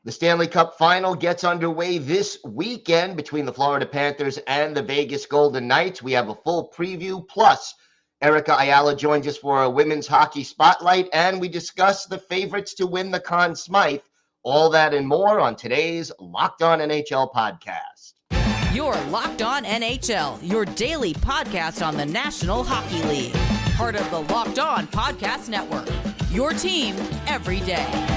The Stanley Cup Final gets underway this weekend between the Florida Panthers and the Vegas Golden Knights. We have a full preview, plus Erica Ayala joins us for a women's hockey spotlight, and we discuss the favorites to win the Conn Smythe. All that and more on today's Locked On NHL podcast. You're Locked On NHL, your daily podcast on the National Hockey League. Part of the Locked On Podcast Network, your team every day.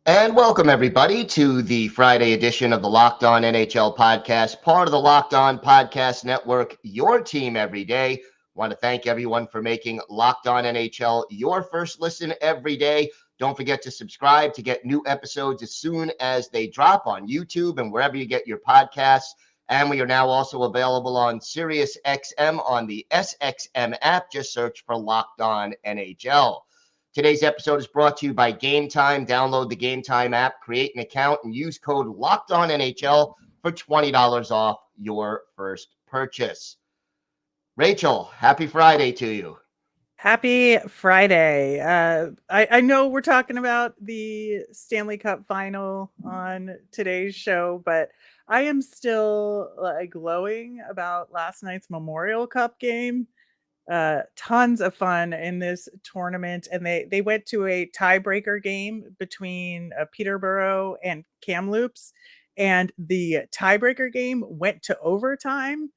And welcome, everybody, to the Friday edition of the Locked On NHL podcast, part of the Locked On Podcast Network, your team every day. Want to thank everyone for making Locked On NHL your first listen every day. Don't forget to subscribe to get new episodes as soon as they drop on YouTube and wherever you get your podcasts. And we are now also available on SiriusXM on the SXM app. Just search for Locked On NHL. Today's episode is brought to you by Game Time. Download the Game Time app, create an account, and use code LOCKEDONNHL for $20 off your first purchase. Rachel, happy Friday to you. Happy Friday. I know we're talking about the Stanley Cup Final on today's show, but I am still glowing about last night's Memorial Cup game. Tons of fun in this tournament, and they went to a tiebreaker game between Peterborough and Kamloops, and the tiebreaker game went to overtime.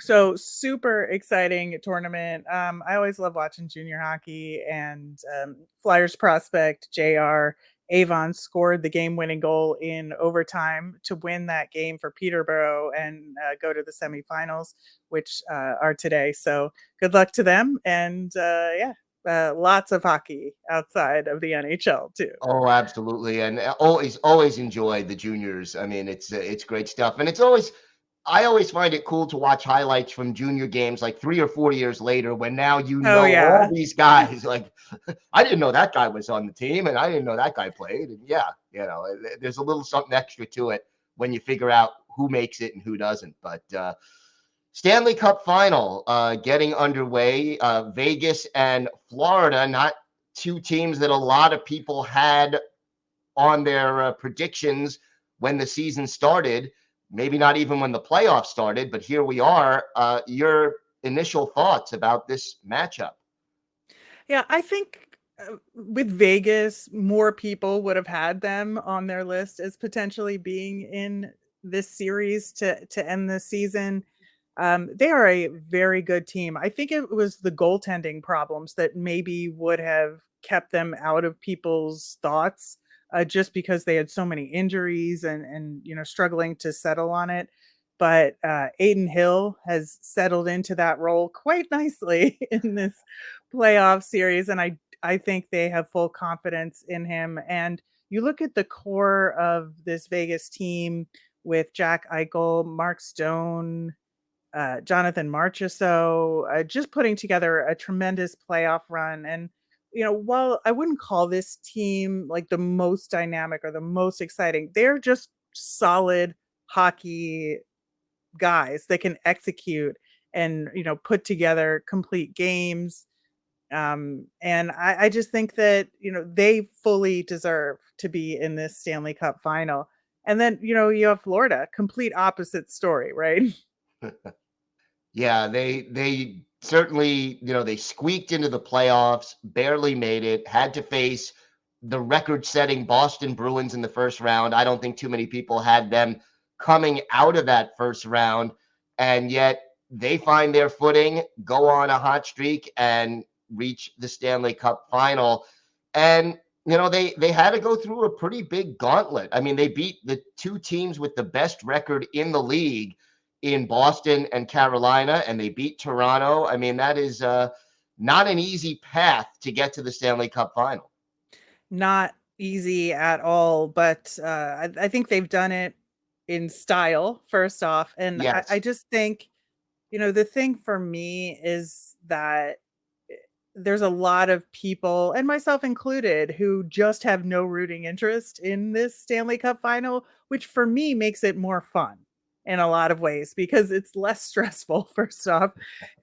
So super exciting tournament. I always love watching junior hockey, and Flyers prospect JR Avon scored the game-winning goal in overtime to win that game for Peterborough and go to the semifinals, which are today. So good luck to them. And lots of hockey outside of the NHL too. Oh, absolutely. And always enjoy the juniors. I mean, it's great stuff. And I always find it cool to watch highlights from junior games like 3 or 4 years later when now all these guys. Like, I didn't know that guy was on the team, and I didn't know that guy played. And there's a little something extra to it when you figure out who makes it and who doesn't. But Stanley Cup Final getting underway. Vegas and Florida, not two teams that a lot of people had on their predictions when the season started. Maybe not even when the playoffs started, but here we are. Your initial thoughts about this matchup? Yeah, I think with Vegas, more people would have had them on their list as potentially being in this series to end the season. They are a very good team. I think it was the goaltending problems that maybe would have kept them out of people's thoughts. Just because they had so many injuries and struggling to settle on it. But Adin Hill has settled into that role quite nicely in this playoff series. And I think they have full confidence in him. And you look at the core of this Vegas team with Jack Eichel, Mark Stone, Jonathan Marchessault, just putting together a tremendous playoff run. And while I wouldn't call this team like the most dynamic or the most exciting, they're just solid hockey guys that can execute and, put together complete games. And I just think that, they fully deserve to be in this Stanley Cup Final. And then, you have Florida, complete opposite story, right? Yeah, they certainly, they squeaked into the playoffs, barely made it, had to face the record-setting Boston Bruins in the first round. I don't think too many people had them coming out of that first round, and yet they find their footing, go on a hot streak, and reach the Stanley Cup Final. And they had to go through a pretty big gauntlet. I mean, they beat the two teams with the best record in the league in Boston and Carolina, and they beat Toronto. I mean, that is not an easy path to get to the Stanley Cup Final. Not easy at all, but I think they've done it in style, first off. And yes. I just think, the thing for me is that there's a lot of people, and myself included, who just have no rooting interest in this Stanley Cup Final, which for me makes it more fun. in a lot of ways because it's less stressful, first off.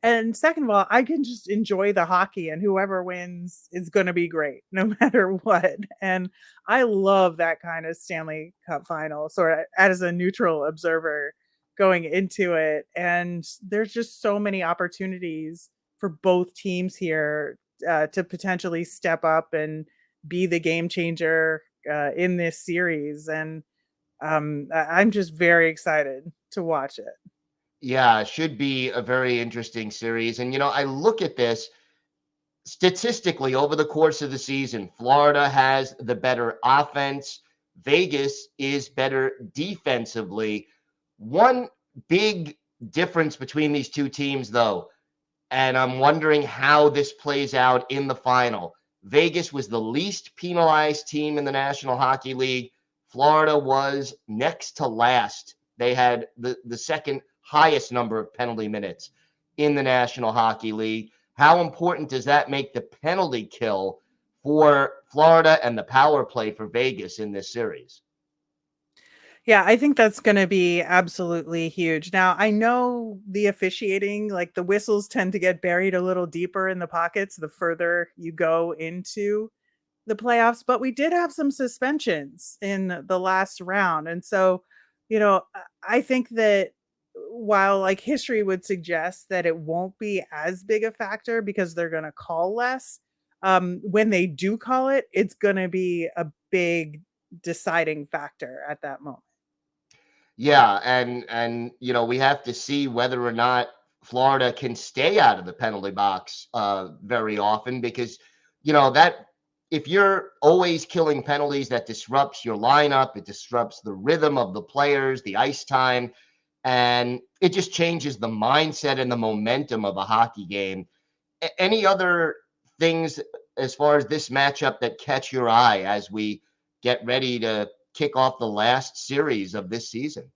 And second of all, I can just enjoy the hockey, and whoever wins is going to be great no matter what. And I love that kind of Stanley Cup final, sort of as a neutral observer going into it. And there's just so many opportunities for both teams here to potentially step up and be the game changer in this series. And I'm just very excited to watch it. Yeah, it should be a very interesting series. And, I look at this statistically over the course of the season. Florida has the better offense. Vegas is better defensively. One big difference between these two teams, though, and I'm wondering how this plays out in the final. Vegas was the least penalized team in the National Hockey League. Florida was next to last. They had the second highest number of penalty minutes in the National Hockey League. How important does that make the penalty kill for Florida and the power play for Vegas in this series? Yeah, I think that's going to be absolutely huge. Now, I know the officiating, like the whistles tend to get buried a little deeper in the pockets the further you go into the playoffs, but we did have some suspensions in the last round. And so, I think that while like history would suggest that it won't be as big a factor because they're going to call less, when they do call it, it's going to be a big deciding factor at that moment. Yeah, and we have to see whether or not Florida can stay out of the penalty box very often because that if you're always killing penalties, that disrupts your lineup, it disrupts the rhythm of the players, the ice time, and it just changes the mindset and the momentum of a hockey game. Any other things as far as this matchup that catch your eye as we get ready to kick off the last series of this season?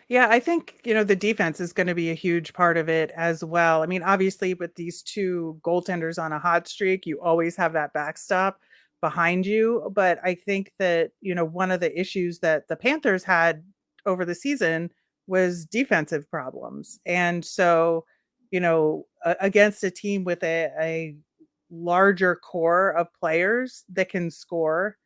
Yeah, I think, the defense is going to be a huge part of it as well. I mean, obviously, with these two goaltenders on a hot streak, you always have that backstop behind you. But I think that, one of the issues that the Panthers had over the season was defensive problems. And so, against a team with a larger core of players that can score.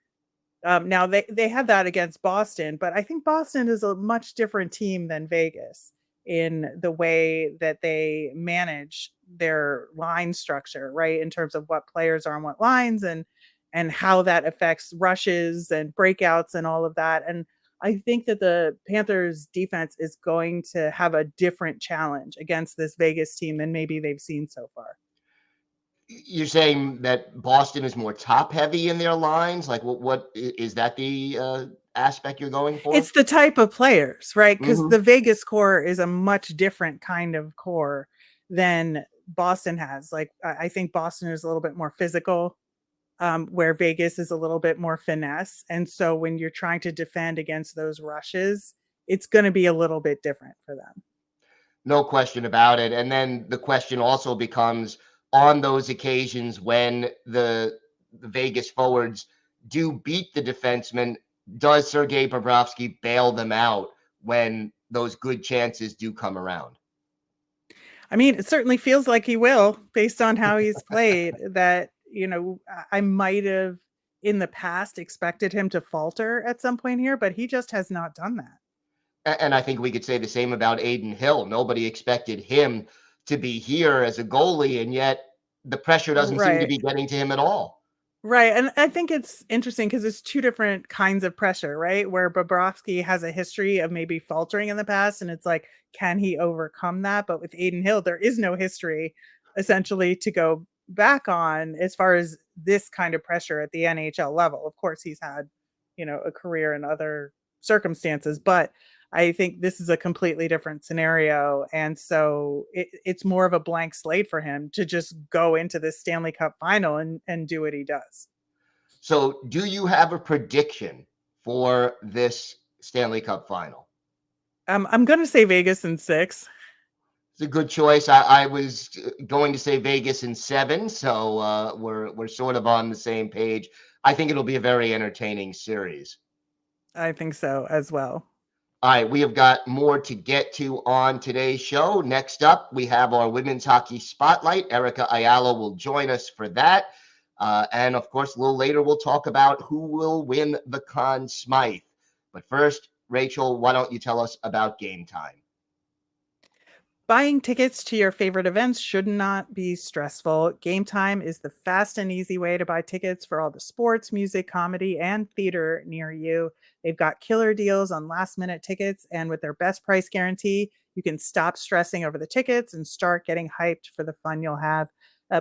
Now they had that against Boston, but I think Boston is a much different team than Vegas in the way that they manage their line structure, right? In terms of what players are on what lines and how that affects rushes and breakouts and all of that. And I think that the Panthers defense is going to have a different challenge against this Vegas team than maybe they've seen so far. You're saying that Boston is more top heavy in their lines? Like what is that the aspect you're going for? It's the type of players, right? Because Hmm. the Vegas core is a much different kind of core than Boston has. Like, I think Boston is a little bit more physical, where Vegas is a little bit more finesse. And so when you're trying to defend against those rushes, it's going to be a little bit different for them. No question about it. And then the question also becomes on those occasions when the Vegas forwards do beat the defenseman, does Sergei Bobrovsky bail them out when those good chances do come around? I mean, it certainly feels like he will based on how he's played. That, I might have in the past expected him to falter at some point here, but he just has not done that. And I think we could say the same about Adin Hill. Nobody expected him to be here as a goalie, and yet the pressure doesn't seem to Right. be getting to him at all. Right. And I think it's interesting because it's two different kinds of pressure, right? Where Bobrovsky has a history of maybe faltering in the past, and it's like, can he overcome that? But with Adin Hill, there is no history essentially to go back on as far as this kind of pressure at the NHL level. Of course, he's had, a career in other circumstances, but I think this is a completely different scenario. And so it's more of a blank slate for him to just go into this Stanley Cup final and do what he does. So, do you have a prediction for this Stanley Cup final? I'm going to say Vegas in 6. It's a good choice. I was going to say Vegas in 7, so we're sort of on the same page. I think it'll be a very entertaining series. I think so as well. All right, we have got more to get to on today's show. Next up, we have our women's hockey spotlight. Erica Ayala will join us for that. And of course, a little later, we'll talk about who will win the Conn Smythe. But first, Rachel, why don't you tell us about Game Time? Buying tickets to your favorite events should not be stressful. Game Time is the fast and easy way to buy tickets for all the sports, music, comedy, and theater near you. They've got killer deals on last-minute tickets, and with their best price guarantee, you can stop stressing over the tickets and start getting hyped for the fun you'll have.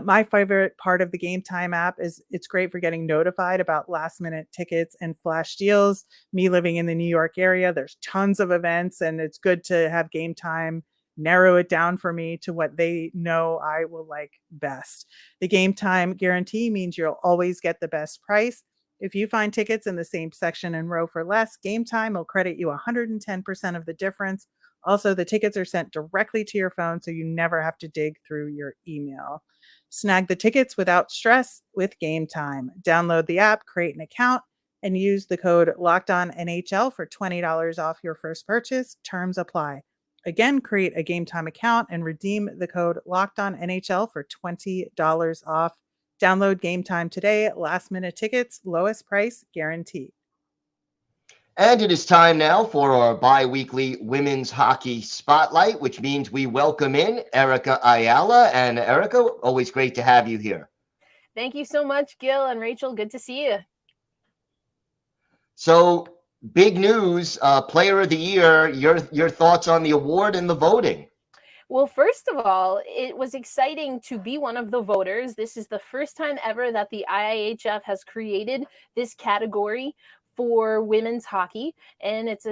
My favorite part of the Game Time app is it's great for getting notified about last-minute tickets and flash deals. Me living in the New York area, there's tons of events, and it's good to have Game Time narrow it down for me to what they know I will like best. The Game Time guarantee means you'll always get the best price. If you find tickets in the same section and row for less, Game Time will credit you 110% of the difference. Also, the tickets are sent directly to your phone, so you never have to dig through your email. Snag the tickets without stress with Game Time. Download the app, create an account, and use the code LOCKEDONNHL for $20 off your first purchase. Terms apply. Again, create a Game Time account and redeem the code LOCKEDONNHL for $20 off. Download Game Time today. Last minute tickets, lowest price guaranteed. And it is time now for our bi-weekly women's hockey spotlight, which means we welcome in Erica Ayala. And Erica, always great to have you here. Thank you so much, Gil and Rachel. Good to see you. So, big news, Player of the Year. Your thoughts on the award and the voting? Well, first of all, it was exciting to be one of the voters. This is the first time ever that the IIHF has created this category for women's hockey, and it's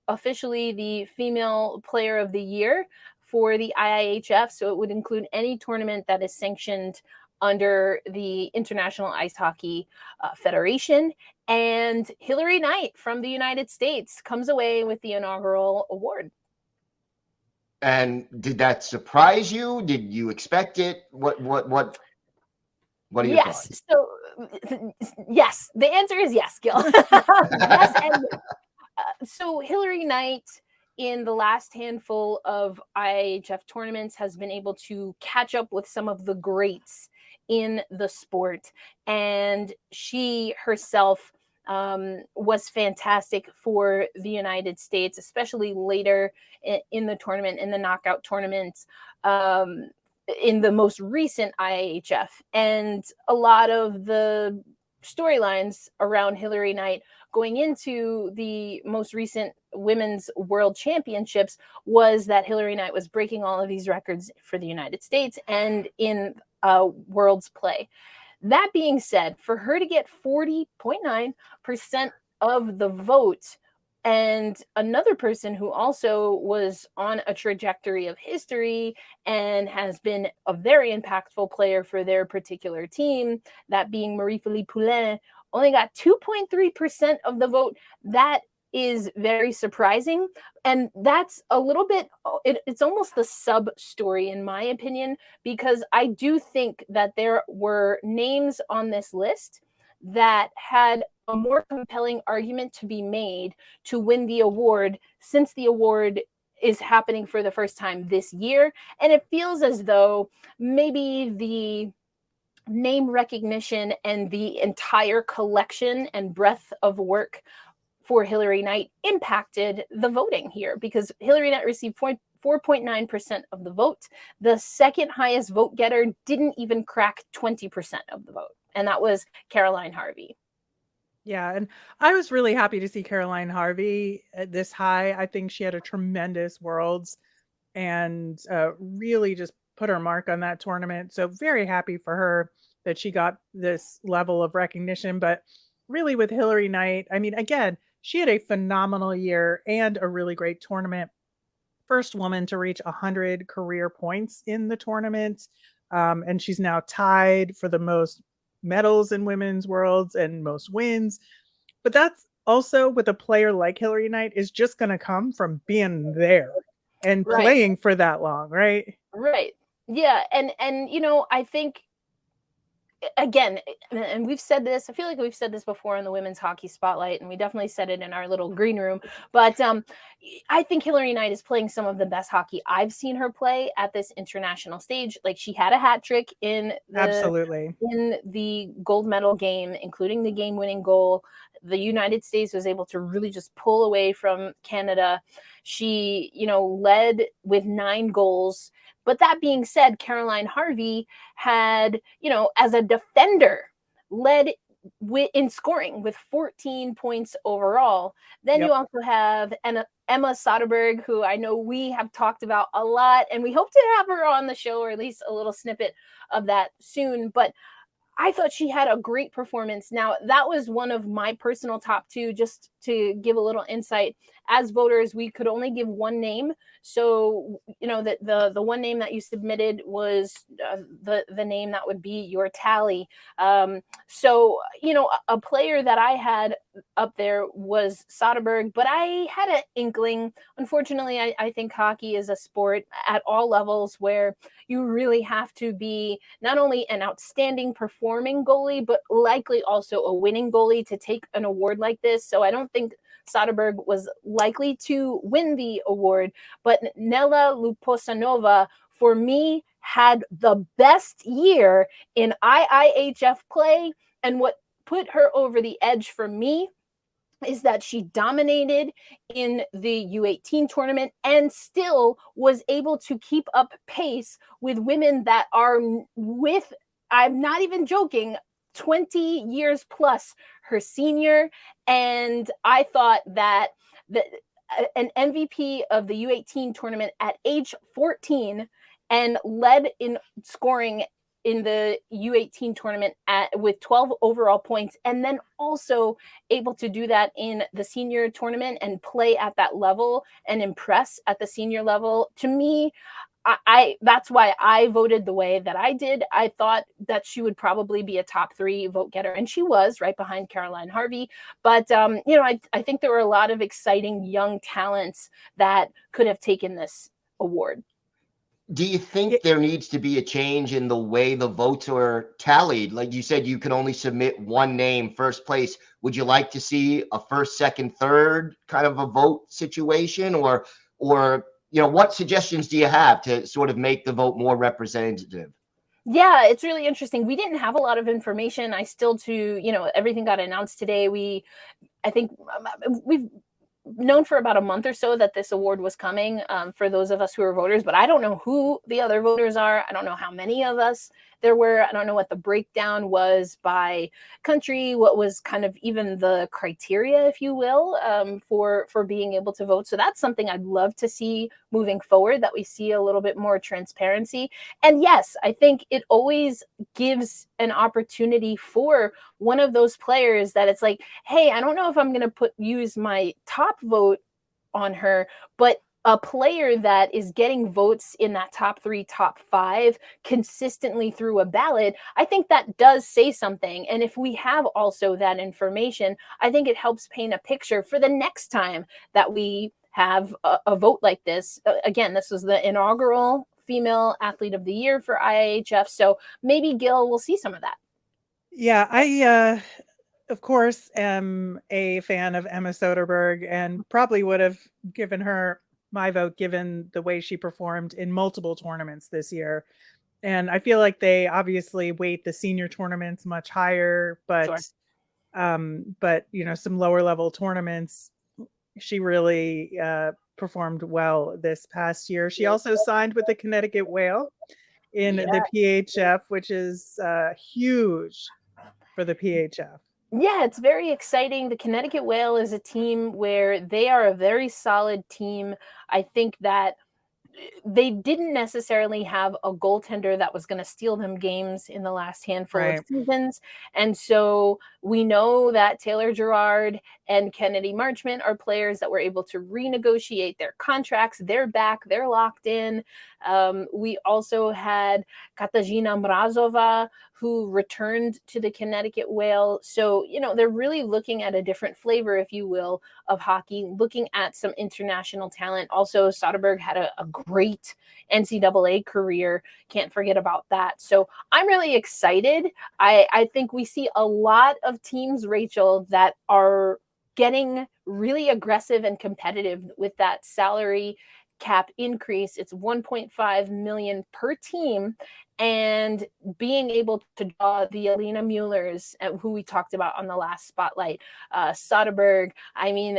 officially the Female Player of the Year for the IIHF, so it would include any tournament that is sanctioned under the International Ice Hockey Federation. And Hilary Knight from the United States comes away with the inaugural award. And did that surprise you? Did you expect it? What are your thoughts? So yes, the answer is yes, Gil. Yes, and yes. So Hilary Knight, in the last handful of IIHF tournaments, has been able to catch up with some of the greats in the sport, and she herself was fantastic for the United States, especially later in the tournament, in the knockout tournaments, in the most recent IIHF. And a lot of the storylines around Hilary Knight going into the most recent Women's World Championships was that Hilary Knight was breaking all of these records for the United States and in World's play. That being said, for her to get 40.9% of the vote, and another person who also was on a trajectory of history and has been a very impactful player for their particular team, that being Marie-Philippe Poulin, only got 2.3% of the vote. That is very surprising. And that's a little bit, it's almost the sub story in my opinion, because I do think that there were names on this list that had a more compelling argument to be made to win the award, since the award is happening for the first time this year. And it feels as though maybe the name recognition and the entire collection and breadth of work for Hilary Knight impacted the voting here, because Hilary Knight received 4.9% of the vote. The second highest vote getter didn't even crack 20% of the vote, and that was Caroline Harvey. Yeah, and I was really happy to see Caroline Harvey this high. I think she had a tremendous Worlds and really just put her mark on that tournament. So very happy for her that she got this level of recognition. But really with Hilary Knight, I mean, again, she had a phenomenal year and a really great tournament. First woman to reach 100 career points in the tournament. And she's now tied for the most medals in women's Worlds and most wins. But that's also, with a player like Hilary Knight, is just going to come from being there and playing for that long, right? Right. Yeah. And you know, I think again, and we've said this, I feel like we've said this before in the Women's Hockey Spotlight, and we definitely said it in our little green room, but I think Hilary Knight is playing some of the best hockey I've seen her play at this international stage. Like, she had a hat trick in the gold medal game, including the game-winning goal. The United States was able to really just pull away from Canada. She, led with 9 goals. But that being said, Caroline Harvey had, as a defender, led in scoring with 14 points overall. Then you also have Emma Soderberg, who I know we have talked about a lot, and we hope to have her on the show, or at least a little snippet of that soon. But I thought she had a great performance. Now, that was one of my personal top 2, just to give a little insight. As voters, we could only give one name. So, that the one name that you submitted was the name that would be your tally. So, a player that I had up there was Soderberg, but I had an inkling. Unfortunately, I think hockey is a sport at all levels where you really have to be not only an outstanding performing goalie, but likely also a winning goalie to take an award like this. So I don't think Soderberg was likely to win the award, but Nella Luposanova, for me, had the best year in IIHF play. And what put her over the edge for me is that she dominated in the U18 tournament and still was able to keep up pace with women that are I'm not even joking, 20 years plus her senior. And I thought that an MVP of the U18 tournament at age 14 and led in scoring in the U18 tournament with 12 overall points, and then also able to do that in the senior tournament and play at that level and impress at the senior level. To me, that's why I voted the way that I did. I thought that she would probably be a top 3 vote getter, and she was right behind Caroline Harvey. But, I think there were a lot of exciting young talents that could have taken this award. Do you think there needs to be a change in the way the votes are tallied? Like you said, you can only submit one name, first place. Would you like to see a first, second, third kind of a vote situation, or what suggestions do you have to sort of make the vote more representative? Yeah, it's really interesting. We didn't have a lot of information. I still everything got announced today. I think we've known for about a month or so that this award was coming, for those of us who are voters, but I don't know who the other voters are. I don't know how many of us there were. I don't know what the breakdown was by country, what was kind of even the criteria, if you will, for being able to vote. So that's something I'd love to see moving forward, that we see a little bit more transparency. And yes, I think it always gives an opportunity for one of those players that it's like, hey, I don't know if I'm going to use my top vote on her, but a player that is getting votes in that top 3, top 5 consistently through a ballot, I think that does say something. And if we have also that information, I think it helps paint a picture for the next time that we have a vote like this. Again, this was the inaugural Female Athlete of the Year for IIHF. So maybe, Gil, we'll see some of that. Yeah, I, of course, am a fan of Emma Soderberg and probably would have given her my vote given the way she performed in multiple tournaments this year. And I feel like they obviously weight the senior tournaments much higher, but some lower level tournaments, she really performed well this past year. She also signed with the Connecticut Whale in the PHF, which is huge for the PHF. Yeah, it's very exciting. The Connecticut Whale is a team where they are a very solid team. I think that they didn't necessarily have a goaltender that was going to steal them games in the last handful of seasons. And so we know that Taylor Gerard and Kennedy Marchment are players that were able to renegotiate their contracts. They're back. They're locked in. We also had Katarzyna Mrazova, who returned to the Connecticut Whale. So, they're really looking at a different flavor, if you will, of hockey, looking at some international talent. Also, Soderberg had a great NCAA career. Can't forget about that. So I'm really excited. I think we see a lot of teams, Rachel, that are getting really aggressive and competitive with that salary cap increase. It's $1.5 million per team, and being able to draw the Alina Muellers, who we talked about on the last spotlight, Soderberg. I mean,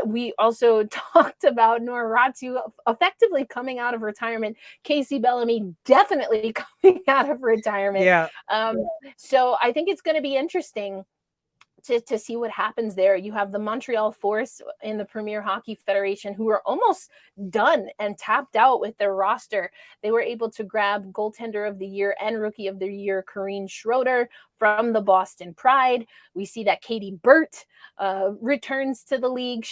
we also talked about Noiratu effectively coming out of retirement. Casey Bellamy definitely coming out of retirement. Yeah. So I think it's going to be interesting to see what happens there. You have the Montreal Force in the Premier Hockey Federation, who are almost done and tapped out with their roster. They were able to grab goaltender of the year and rookie of the year Corrine Schroeder from the Boston Pride. We see that Katie Burt returns to the league.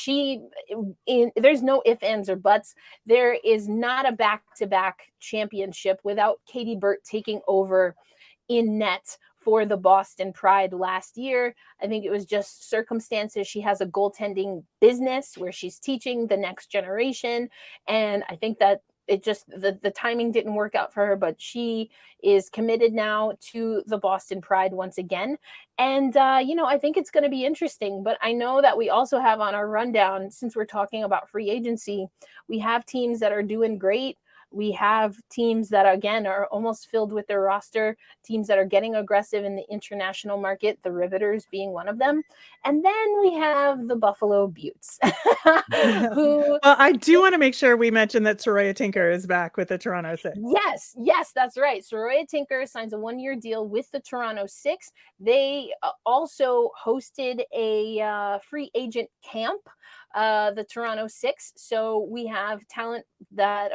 There's no ifs, ands, or buts. There is not a back-to-back championship without Katie Burt taking over in net for the Boston Pride last year. I think it was just circumstances. She has a goaltending business where she's teaching the next generation. And I think that it just, the timing didn't work out for her, but she is committed now to the Boston Pride once again. And, I think it's going to be interesting, but I know that we also have on our rundown, since we're talking about free agency, we have teams that are doing great. We have teams that, again, are almost filled with their roster, teams that are getting aggressive in the international market, the Riveters being one of them. And then we have the Buffalo Beauts. Well, I do want to make sure we mention that Saroya Tinker is back with the Toronto Six. Yes, that's right. Saroya Tinker signs a 1-year deal with the Toronto Six. They also hosted a free agent camp, the Toronto Six. So we have talent that,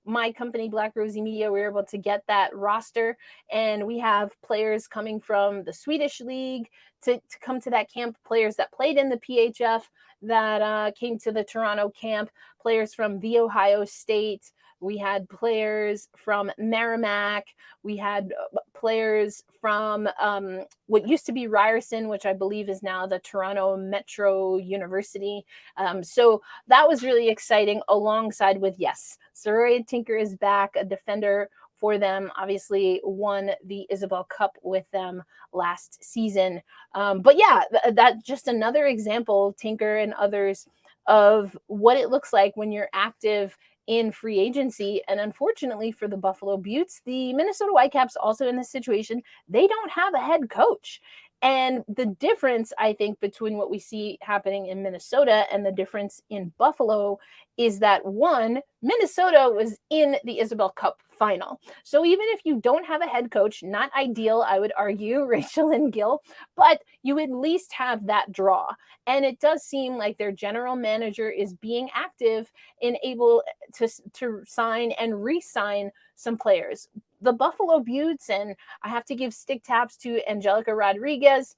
my company, Black Rosie Media, we were able to get that roster. And we have players coming from the Swedish League to come to that camp, players that played in the PHF that came to the Toronto camp, players from The Ohio State. We had players from Merrimack. We had players from what used to be Ryerson, which I believe is now the Toronto Metro University. So that was really exciting, alongside with, yes, Saroya Tinker is back, a defender for them, obviously won the Isabel Cup with them last season. But yeah, that just another example, Tinker and others, of what it looks like when you're active in free agency. And unfortunately for the Buffalo Beauts, the Minnesota Whitecaps also in this situation, they don't have a head coach. And the difference, I think, between what we see happening in Minnesota and the difference in Buffalo is that, one, Minnesota was in the Isabel Cup final. So even if you don't have a head coach, not ideal, I would argue, Rachel and Gil, but you at least have that draw. And it does seem like their general manager is being active and able to sign and re-sign some players. The Buffalo Beauts, and I have to give stick taps to Angelica Rodriguez.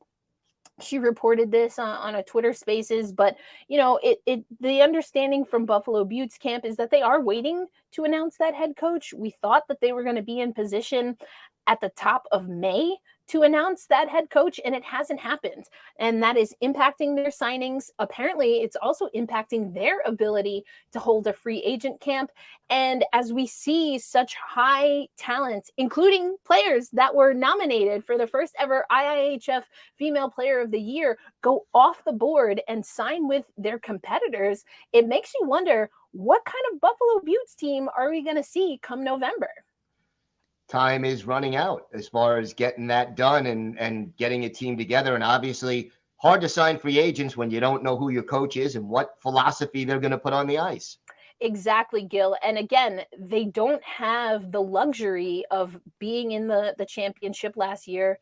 She reported this on a Twitter Spaces, but the understanding from Buffalo Beauts camp is that they are waiting to announce that head coach. We thought that they were going to be in position at the top of May to announce that head coach, and it hasn't happened. And that is impacting their signings. Apparently, it's also impacting their ability to hold a free agent camp. And as we see such high talent, including players that were nominated for the first ever IIHF Female Player of the Year, go off the board and sign with their competitors, it makes you wonder, what kind of Buffalo Beauts team are we going to see come November? Time is running out as far as getting that done and getting a team together. And obviously hard to sign free agents when you don't know who your coach is and what philosophy they're going to put on the ice. Exactly, Gil. And again, they don't have the luxury of being in the championship last year.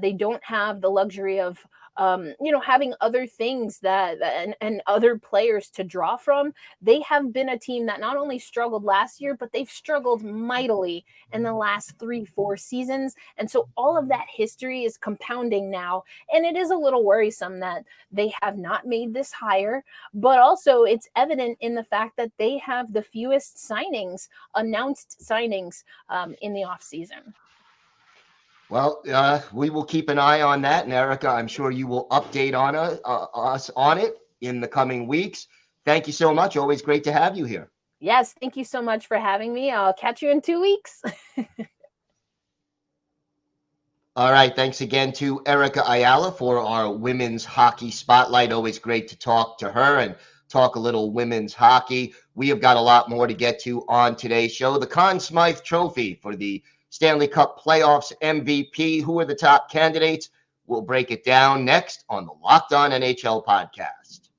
They don't have the luxury of having other things and other players to draw from. They have been a team that not only struggled last year, but they've struggled mightily in the last 3-4 seasons. And so all of that history is compounding now. And it is a little worrisome that they have not made this hire, but also it's evident in the fact that they have the fewest announced signings in the offseason. Well, we will keep an eye on that, and Erica, I'm sure you will update on us on it in the coming weeks. Thank you so much. Always great to have you here. Yes, thank you so much for having me. I'll catch you in 2 weeks. All right. Thanks again to Erica Ayala for our women's hockey spotlight. Always great to talk to her and talk a little women's hockey. We have got a lot more to get to on today's show. The Conn Smythe Trophy for the Stanley Cup Playoffs MVP. Who are the top candidates? We'll break it down next on the Locked On NHL podcast.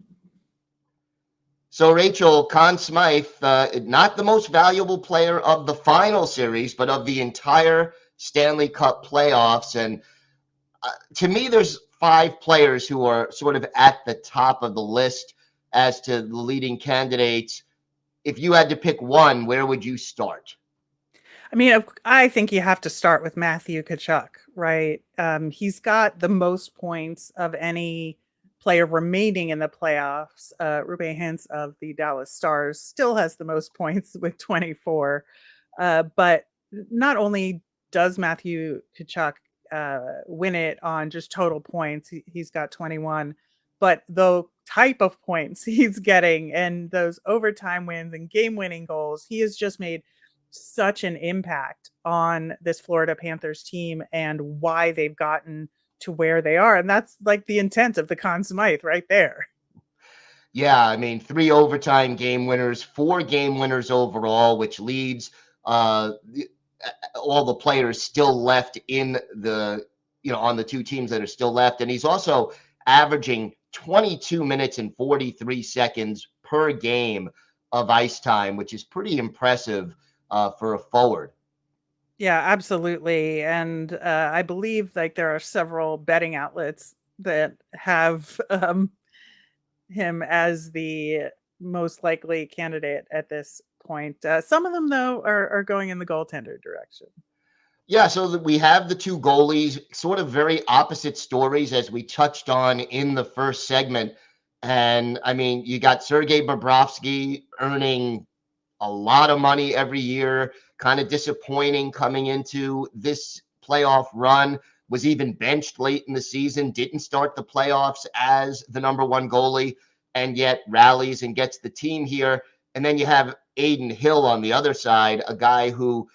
So, Rachel, Conn Smythe, not the most valuable player of the final series, but of the entire Stanley Cup playoffs. And to me, there's 5 players who are sort of at the top of the list as to the leading candidates. If you had to pick one, where would you start? I mean, I think you have to start with Matthew Tkachuk, right? He's got the most points of any player remaining in the playoffs. Rube Hintz of the Dallas Stars still has the most points with 24. But not only does Matthew Tkachuk win it on just total points, he's got 21, but the type of points he's getting and those overtime wins and game-winning goals, he has just made such an impact on this Florida Panthers team and why they've gotten to where they are. And that's like the intent of the Conn Smythe right there. Yeah, I mean, 3 overtime game winners, 4 game winners overall, which leads all the players still left in the, on the 2 teams that are still left. And he's also averaging 22 minutes and 43 seconds per game of ice time, which is pretty impressive for a forward. Yeah, absolutely. And I believe like there are several betting outlets that have him as the most likely candidate at this point. Some of them, though, are going in the goaltender direction. Yeah, so we have the 2 goalies, sort of very opposite stories as we touched on in the first segment. And I mean, you got Sergei Bobrovsky earning a lot of money every year, kind of disappointing coming into this playoff run, was even benched late in the season, didn't start the playoffs as the number 1 goalie, and yet rallies and gets the team here. And then you have Adin Hill on the other side, a guy who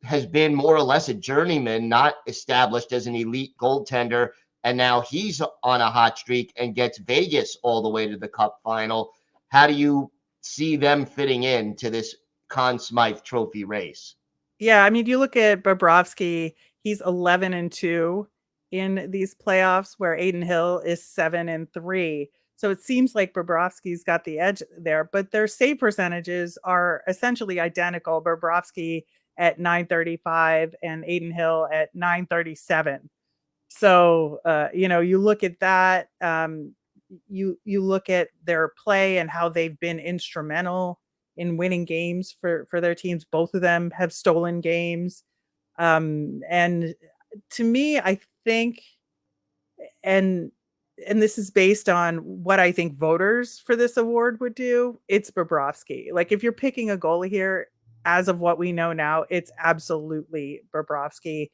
has been more or less a journeyman, not established as an elite goaltender. And now he's on a hot streak and gets Vegas all the way to the Cup final. How do you see them fitting into this Conn Smythe Trophy race? Yeah, I mean, you look at Bobrovsky, he's 11-2 in these playoffs, where Adin Hill is 7-3. So it seems like Bobrovsky's got the edge there, but their save percentages are essentially identical. Bobrovsky at .935 and Adin Hill at .937. So, you look at that, you look at their play and how they've been instrumental in winning games for their teams. Both of them have stolen games. And to me, I think, and this is based on what I think voters for this award would do, it's Bobrovsky. Like, if you're picking a goalie here, as of what we know now, it's absolutely Bobrovsky.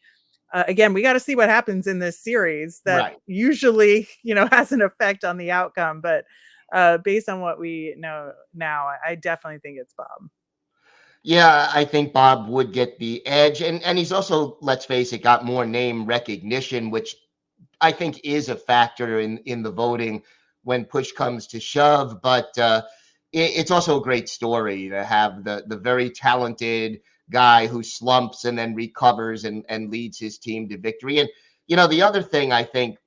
Again, we got to see what happens in this series. That usually, has an effect on the outcome. But based on what we know now, I definitely think it's Bob. Yeah, I think Bob would get the edge. And he's also, let's face it, got more name recognition, which I think is a factor in the voting when push comes to shove. But it's also a great story to have the very talented guy who slumps and then recovers and leads his team to victory. And, the other thing, I think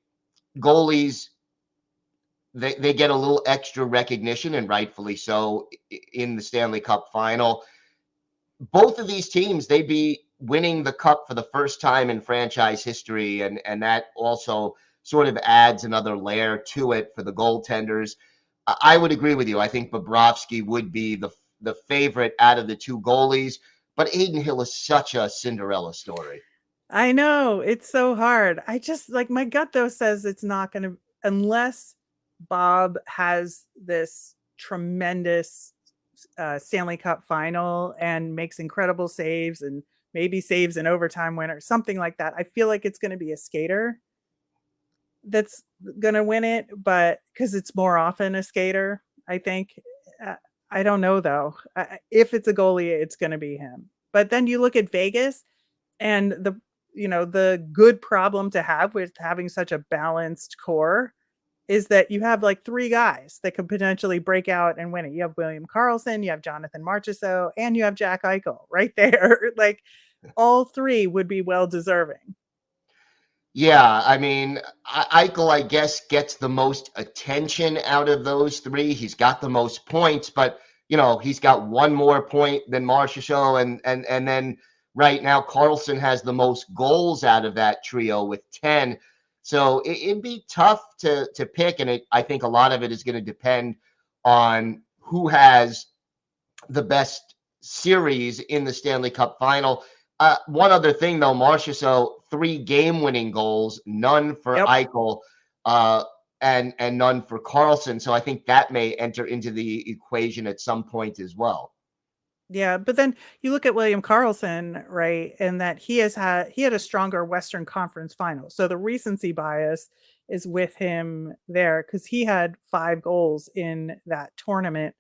goalies, they get a little extra recognition, and rightfully so, in the Stanley Cup final. Both of these teams, they'd be winning the cup for the first time in franchise history. And that also sort of adds another layer to it for the goaltenders. I would agree with you. I think Bobrovsky would be the favorite out of the 2 goalies, but Adin Hill is such a Cinderella story. I know, it's so hard. I just, like, my gut though says it's not going to, unless Bob has this tremendous Stanley Cup final and makes incredible saves and maybe saves an overtime winner, something like that. I feel like it's going to be a skater that's going to win it, but because it's more often a skater, I think. I don't know though. If it's a goalie, it's going to be him. But then you look at Vegas, and the good problem to have with having such a balanced core is that you have like 3 guys that could potentially break out and win it. You have William Karlsson, you have Jonathan Marchessault, and you have Jack Eichel right there. Like all 3 would be well deserving. Yeah, I mean, Eichel, I guess, gets the most attention out of those 3. He's got the most points, but he's got 1 more point than Marchessault, and then right now Karlsson has the most goals out of that trio with 10. So it'd be tough to pick, and I think a lot of it is going to depend on who has the best series in the Stanley Cup Final. One other thing, though, Marchessault, 3 game-winning goals, none for Eichel, and none for Karlsson. So I think that may enter into the equation at some point as well. Yeah, but then you look at William Karlsson, right, and that he had a stronger Western Conference Final. So the recency bias is with him there because he had 5 goals in that tournament.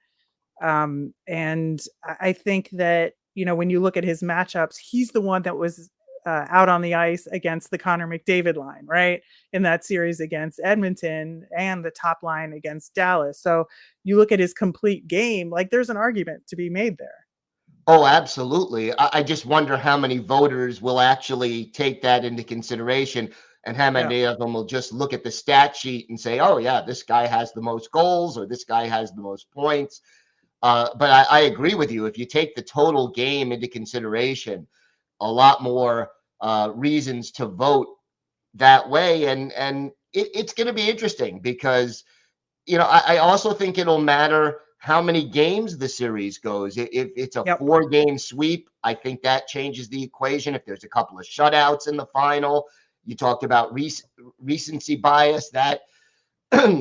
And I think that, when you look at his matchups, he's the one that was out on the ice against the Connor McDavid line, right, in that series against Edmonton, and the top line against Dallas. So you look at his complete game, like there's an argument to be made there. Oh, absolutely. I just wonder how many voters will actually take that into consideration, and how many of them will just look at the stat sheet and say, oh, yeah, this guy has the most goals or this guy has the most points. But I agree with you. If you take the total game into consideration, a lot more reasons to vote that way. And it's going to be interesting because, I also think it'll matter how many games the series goes. If it's a 4-game sweep, I think that changes the equation. If there's a couple of shutouts in the final, you talked about recency bias, that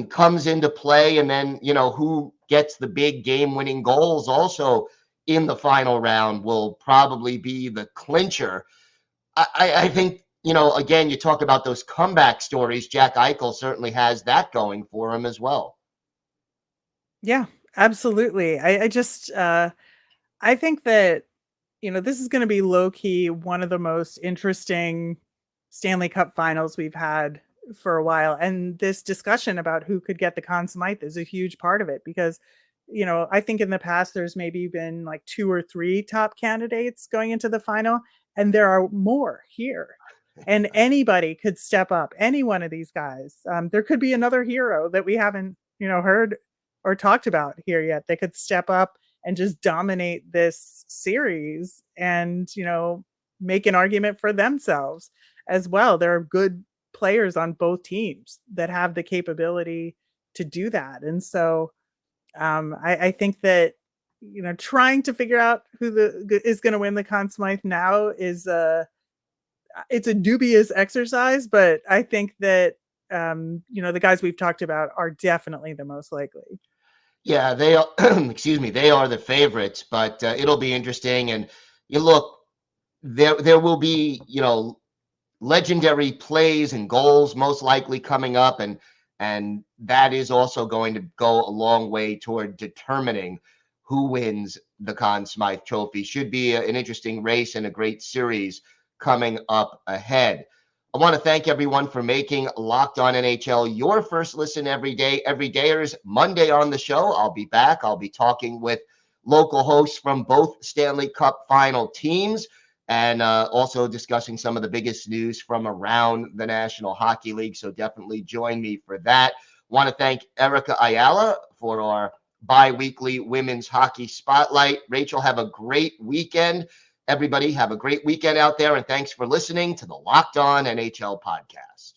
comes into play. And then, who gets the big game-winning goals also in the final round will probably be the clincher. I think, again, you talk about those comeback stories. Jack Eichel certainly has that going for him as well. Yeah, absolutely. I just I think that this is going to be low key one of the most interesting Stanley Cup Finals we've had for a while, and this discussion about who could get the Conn Smythe is a huge part of it because I think in the past there's maybe been like 2 or 3 top candidates going into the final, and there are more here. And anybody could step up, any one of these guys. There could be another hero that we haven't heard or talked about here yet. They could step up and just dominate this series and, make an argument for themselves as well. There are good players on both teams that have the capability to do that. And so I think that, trying to figure out who is going to win the Conn Smythe now is it's a dubious exercise, but I think that, the guys we've talked about are definitely the most likely. Yeah, they are, excuse me, they are the favorites, but it'll be interesting. And you look, there will be, legendary plays and goals most likely coming up, and that is also going to go a long way toward determining who wins the Conn Smythe Trophy. Should be an interesting race and a great series coming up ahead. I want to thank everyone for making Locked On NHL your first listen every day. Everydayers, Monday on the show, I'll be back. I'll be talking with local hosts from both Stanley Cup Final teams, and also discussing some of the biggest news from around the National Hockey League. So definitely join me for that. Want to thank Erica Ayala for our bi-weekly Women's Hockey Spotlight. Rachel, have a great weekend. Everybody have a great weekend out there, and thanks for listening to the Locked On NHL podcast.